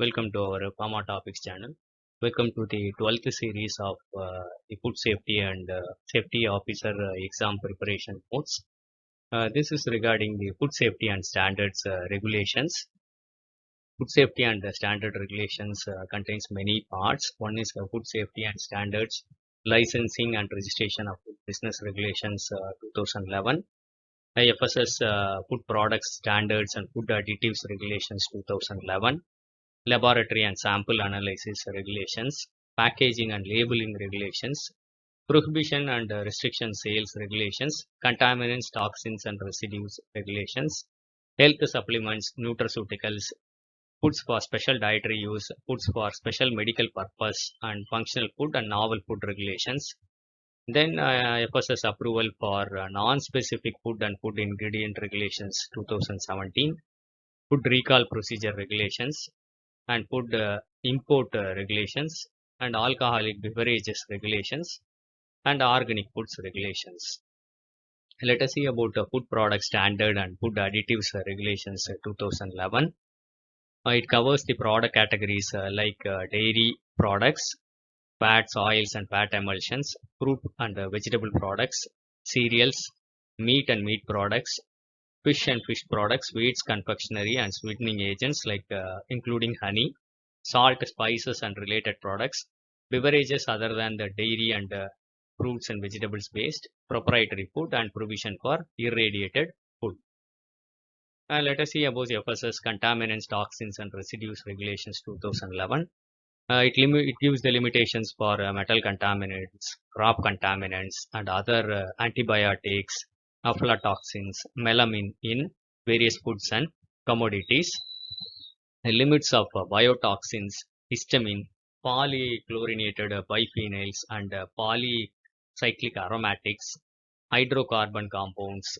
Welcome to our Pharma Topics channel. Welcome to the 12th series of the Food Safety and Safety Officer exam preparation notes. This is regarding the food safety and standards regulations. Food safety and standard regulations contains many parts. One is food safety and standards, licensing and registration of food business regulations 2011. IFSS food products standards and food additives regulations 2011. Laboratory and sample analysis regulations, packaging and labeling regulations, prohibition and restriction sales regulations, contaminants, toxins and residues regulations, health supplements, nutraceuticals, foods for special dietary use, foods for special medical purpose, and functional food and novel food regulations. Then FSS approval for non-specific food and food ingredient regulations 2017, food recall procedure regulations, and food import regulations, and alcoholic beverages regulations, and organic foods regulations. Let us see about food product standard and food additives regulations 2011. It covers the product categories like dairy products, fats, oils and fat emulsions, fruit and vegetable products, cereals, meat and meat products, fish and fish products, sweets, confectionery and sweetening agents like including honey, salt, spices and related products, beverages other than the dairy and fruits and vegetables based, proprietary food and provision for irradiated food. Let us see about the FSS contaminants, toxins and residues regulations 2011. It gives the limitations for metal contaminants, crop contaminants and other antibiotics, aflatoxins, melamine in various foods and commodities. The limits of biotoxins, histamine, polychlorinated biphenyls and polycyclic aromatics, hydrocarbon compounds,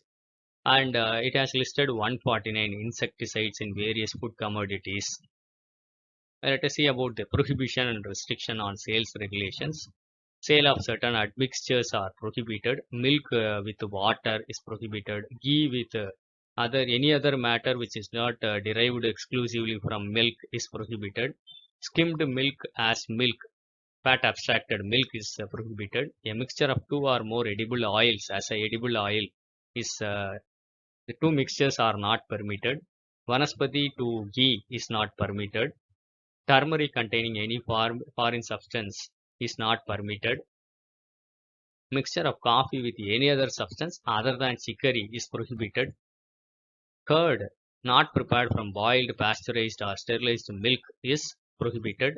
and it has listed 149 insecticides in various food commodities. Let us see about the prohibition and restriction on sales regulations. Sale of certain admixtures are prohibited. Milk with water is prohibited. Ghee with any other matter which is not derived exclusively from milk is prohibited. Skimmed milk as milk, fat abstracted milk is prohibited. A mixture of two or more edible oils as a edible oil is the two mixtures are not permitted. Vanaspati to ghee is not permitted. Turmeric containing any foreign substance is not permitted. Mixture of coffee with any other substance other than chicory is prohibited. Curd not prepared from boiled, pasteurized or sterilized milk is prohibited.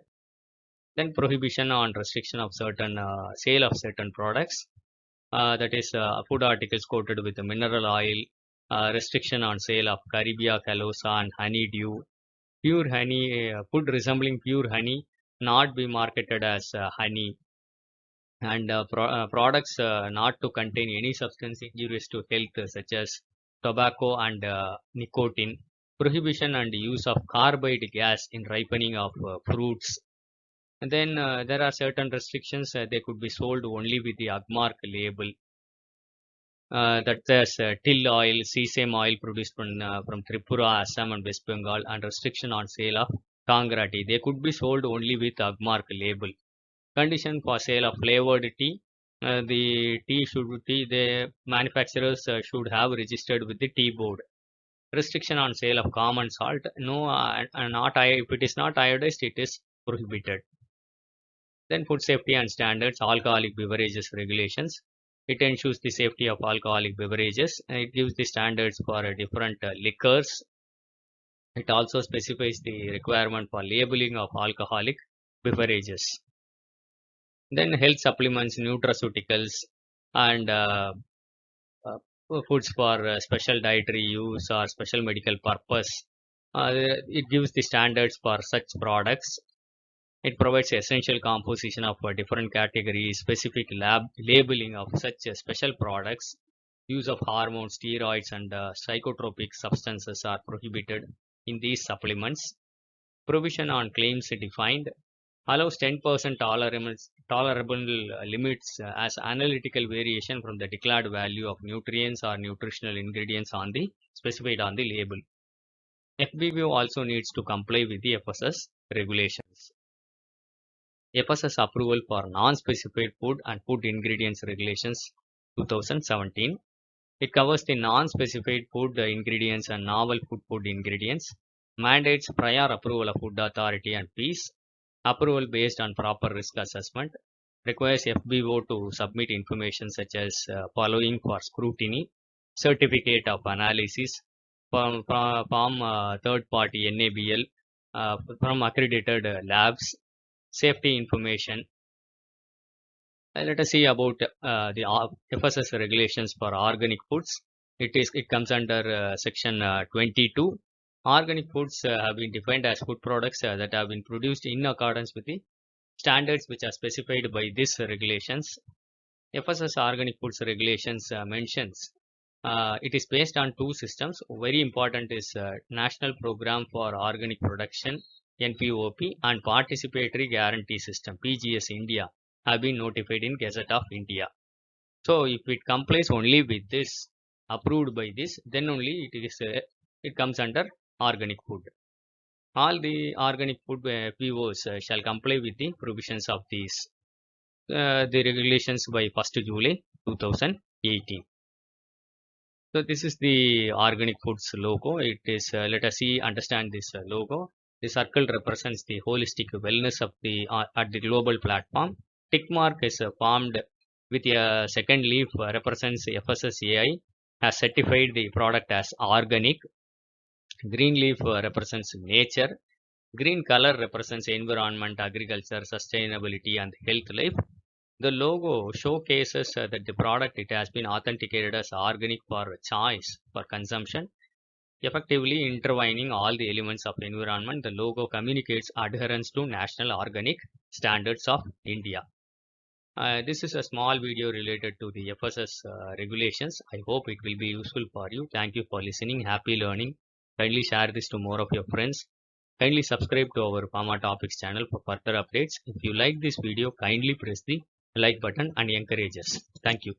Then prohibition on restriction of certain sale of certain products, that is food articles coated with mineral oil, restriction on sale of Caribia calosa and honeydew, pure honey, food resembling pure honey not be marketed as honey, and products not to contain any substance injurious to health such as tobacco and nicotine, prohibition and use of carbide gas in ripening of fruits. And then there are certain restrictions. They could be sold only with the Agmark label. That there's till oil, sesame oil produced from Tripura, Assam and West Bengal, and restriction on sale of Kangra tea. They could be sold only with Agmark label. Condition for sale of flavored tea. The manufacturers should have registered with the tea board. Restriction on sale of common salt. No, if it is not iodized, it is prohibited. Then food safety and standards, alcoholic beverages regulations. It ensures the safety of alcoholic beverages. It gives the standards for different liquors. It also specifies the requirement for labeling of alcoholic beverages. Then health supplements, nutraceuticals, and foods for special dietary use or special medical purpose. It gives the standards for such products. It provides essential composition of different categories, specific labeling of such special products. Use of hormones, steroids, and psychotropic substances are prohibited in these supplements. Provision on claims defined. Allows 10% tolerable limits as analytical variation from the declared value of nutrients or nutritional ingredients on the specified on the label. FBO also needs to comply with the FSS regulations. FSS approval for non-specified food and food ingredients regulations 2017. It covers the non-specified food ingredients and novel food ingredients, mandates prior approval of food authority and PEACE, approval based on proper risk assessment, requires FBO to submit information such as following for scrutiny, certificate of analysis from third party NABL, from accredited labs, safety information. Let us see about the FSS regulations for organic foods. It comes under section 22. Organic foods have been defined as food products that have been produced in accordance with the standards which are specified by these regulations. FSS organic foods regulations mentions it is based on two systems. Very important is National Program for Organic Production NPOP and Participatory Guarantee System PGS India have been notified in Gazette of India. So if it complies only with this, approved by this, then only it comes under organic food. All the organic food POs shall comply with the provisions of these the regulations by 1st July 2018. So this is the organic foods logo. It is let us see understand this logo. The circle represents the holistic wellness of the at the global platform. Tick mark is formed with a second leaf represents FSSAI has certified the product as organic. Green leaf represents nature. Green color represents environment, agriculture, sustainability and health life. The logo showcases that the product it has been authenticated as organic for choice for consumption, effectively intertwining all the elements of environment. The logo communicates adherence to national organic standards of India. This is a small video related to the FSS regulations. I hope it will be useful for you. Thank you for listening. Happy learning. Kindly share this to more of your friends. Kindly subscribe to our Pharma Topics channel for further updates. If you like this video, kindly press the like button and encourage us. Thank you.